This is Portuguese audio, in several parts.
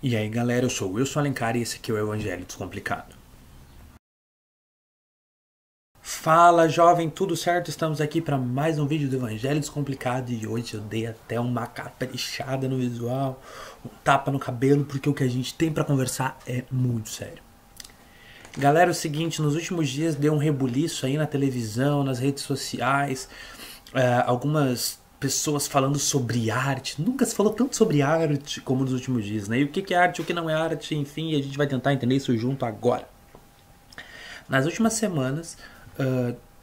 E aí galera, eu sou o Wilson Alencar e esse aqui é o Evangelho Descomplicado. Fala jovem, tudo certo? Estamos aqui para mais um vídeo do Evangelho Descomplicado e hoje eu dei até uma caprichada no visual, um tapa no cabelo, porque o que a gente tem para conversar é muito sério. Galera, é o seguinte, nos últimos dias deu um rebuliço aí na televisão, nas redes sociais, algumas pessoas falando sobre arte. Nunca se falou tanto sobre arte como nos últimos dias, né? E o que é arte, o que não é arte, enfim, a gente vai tentar entender isso junto agora. Nas últimas semanas,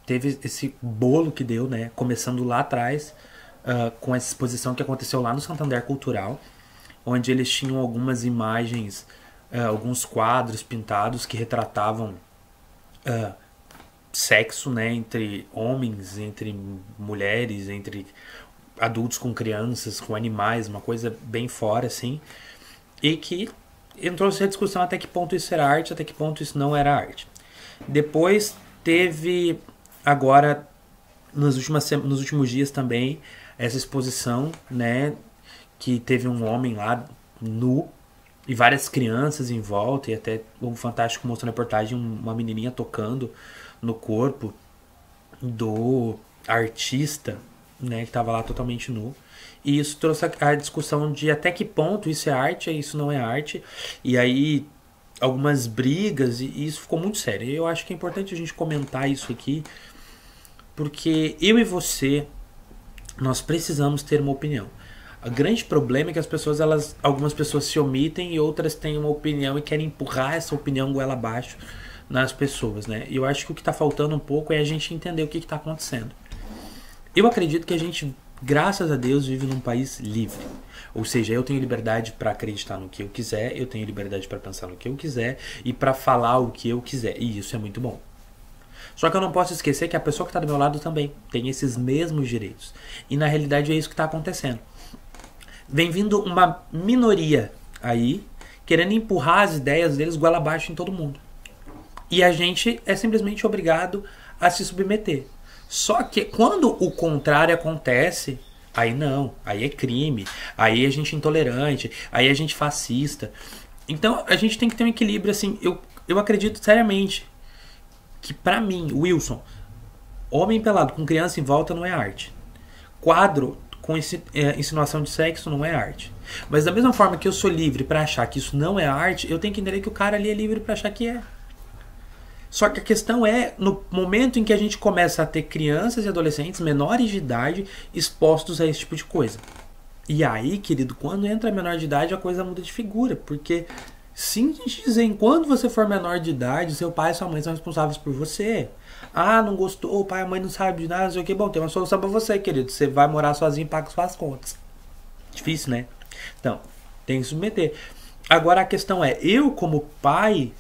teve esse bolo que deu, né? Começando lá atrás, com essa exposição que aconteceu lá no Santander Cultural, onde eles tinham algumas imagens, alguns quadros pintados que retratavam sexo, né, entre homens, entre mulheres, entre adultos com crianças, com animais, uma coisa bem fora, assim, e que entrou essa discussão até que ponto isso era arte, até que ponto isso não era arte. Depois teve, agora, nos últimos dias também, essa exposição, né, que teve um homem lá, nu, e várias crianças em volta, e até o Fantástico mostrou na reportagem uma menininha tocando no corpo do artista, né, que estava lá totalmente nu. E isso trouxe a discussão de até que ponto isso é arte e isso não é arte. E aí algumas brigas, e isso ficou muito sério. Eu acho que é importante a gente comentar isso aqui, porque eu e você, nós precisamos ter uma opinião. O grande problema é que algumas pessoas se omitem e outras têm uma opinião e querem empurrar essa opinião goela abaixo nas pessoas, né? E eu acho que o que está faltando um pouco é a gente entender o que está acontecendo. Eu acredito que a gente, graças a Deus, vive num país livre. Ou seja, eu tenho liberdade para acreditar no que eu quiser, eu tenho liberdade para pensar no que eu quiser e para falar o que eu quiser. E isso é muito bom. Só que eu não posso esquecer que a pessoa que está do meu lado também tem esses mesmos direitos. E na realidade é isso que está acontecendo. Vem vindo uma minoria aí, querendo empurrar as ideias deles goela abaixo em todo mundo. E a gente é simplesmente obrigado a se submeter. Só que quando o contrário acontece, aí não, aí é crime, aí a gente é intolerante, aí a gente é fascista. Então a gente tem que ter um equilíbrio, assim, eu acredito seriamente que pra mim, Wilson, homem pelado com criança em volta não é arte. Quadro com insinuação de sexo não é arte. Mas da mesma forma que eu sou livre pra achar que isso não é arte, eu tenho que entender que o cara ali é livre pra achar que é. Só que a questão é, no momento em que a gente começa a ter crianças e adolescentes menores de idade expostos a esse tipo de coisa. E aí, querido, quando entra menor de idade, a coisa muda de figura. Porque, sim, dizer, quando você for menor de idade, seu pai e sua mãe são responsáveis por você. Ah, não gostou, o pai e a mãe não sabem de nada, não sei o que. Bom, tem uma solução pra você, querido. Você vai morar sozinho e paga suas contas. Difícil, né? Então, tem que submeter. Agora a questão é, eu como pai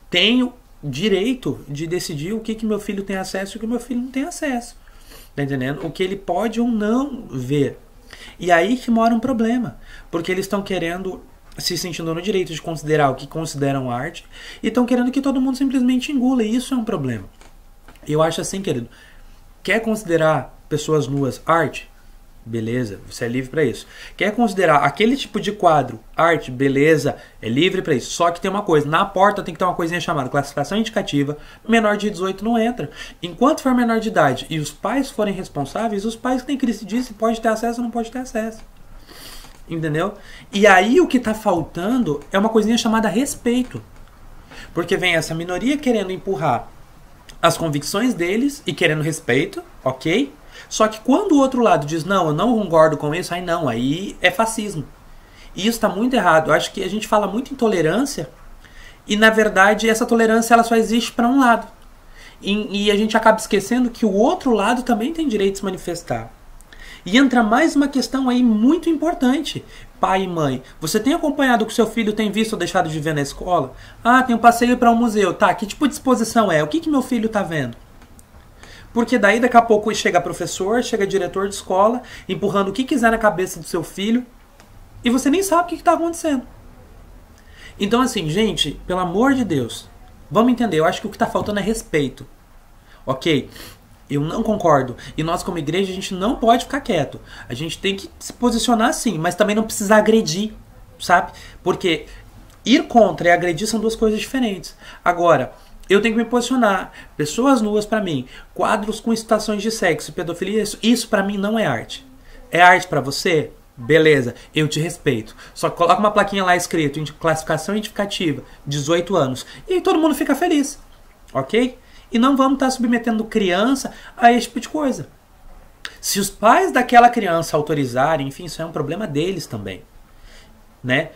tenho direito de decidir o que meu filho tem acesso e o que meu filho não tem acesso. Tá entendendo? O que ele pode ou não ver. E aí que mora um problema. Porque eles estão querendo, se sentindo no direito de considerar o que consideram arte, e estão querendo que todo mundo simplesmente engula. E isso é um problema. Eu acho assim, querido. Quer considerar pessoas nuas arte? Beleza, você é livre para isso. Quer considerar aquele tipo de quadro arte? Beleza, é livre para isso. Só que tem uma coisa, na porta tem que ter uma coisinha chamada classificação indicativa. Menor de 18 não entra. Enquanto for menor de idade e os pais forem responsáveis, os pais têm que decidir se pode ter acesso ou não pode ter acesso. Entendeu? E aí o que tá faltando é uma coisinha chamada respeito. Porque vem essa minoria querendo empurrar as convicções deles e querendo respeito, ok? Só que quando o outro lado diz, não, eu não concordo com isso, aí não, aí é fascismo. E isso está muito errado. Eu acho que a gente fala muito em tolerância e, na verdade, essa tolerância ela só existe para um lado. E a gente acaba esquecendo que o outro lado também tem direito de se manifestar. E entra mais uma questão aí muito importante. Pai e mãe, você tem acompanhado o que seu filho tem visto ou deixado de ver na escola? Ah, tem um passeio para um museu. Tá, que tipo de exposição é? O que meu filho está vendo? Porque daí daqui a pouco chega professor, chega diretor de escola, empurrando o que quiser na cabeça do seu filho, e você nem sabe o que está acontecendo. Então assim, gente, pelo amor de Deus, vamos entender, eu acho que o que está faltando é respeito. Ok? Eu não concordo. E nós como igreja, a gente não pode ficar quieto. A gente tem que se posicionar sim, mas também não precisa agredir, sabe? Porque Ir contra e agredir são duas coisas diferentes. Agora, eu tenho que me posicionar. Pessoas nuas pra mim, quadros com situações de sexo, pedofilia, isso pra mim não é arte. É arte pra você? Beleza, eu te respeito. Só coloca uma plaquinha lá escrito, classificação indicativa, 18 anos. E aí todo mundo fica feliz. Ok? E não vamos estar submetendo criança a esse tipo de coisa. Se os pais daquela criança autorizarem, enfim, isso é um problema deles também. Né?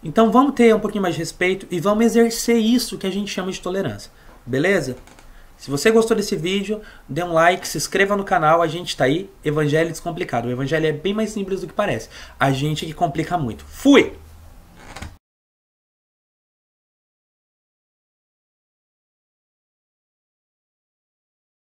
Então vamos ter um pouquinho mais de respeito e vamos exercer isso que a gente chama de tolerância. Beleza? Se você gostou desse vídeo, dê um like, se inscreva no canal, a gente tá aí, Evangelho Descomplicado. O Evangelho é bem mais simples do que parece. A gente que complica muito. Fui!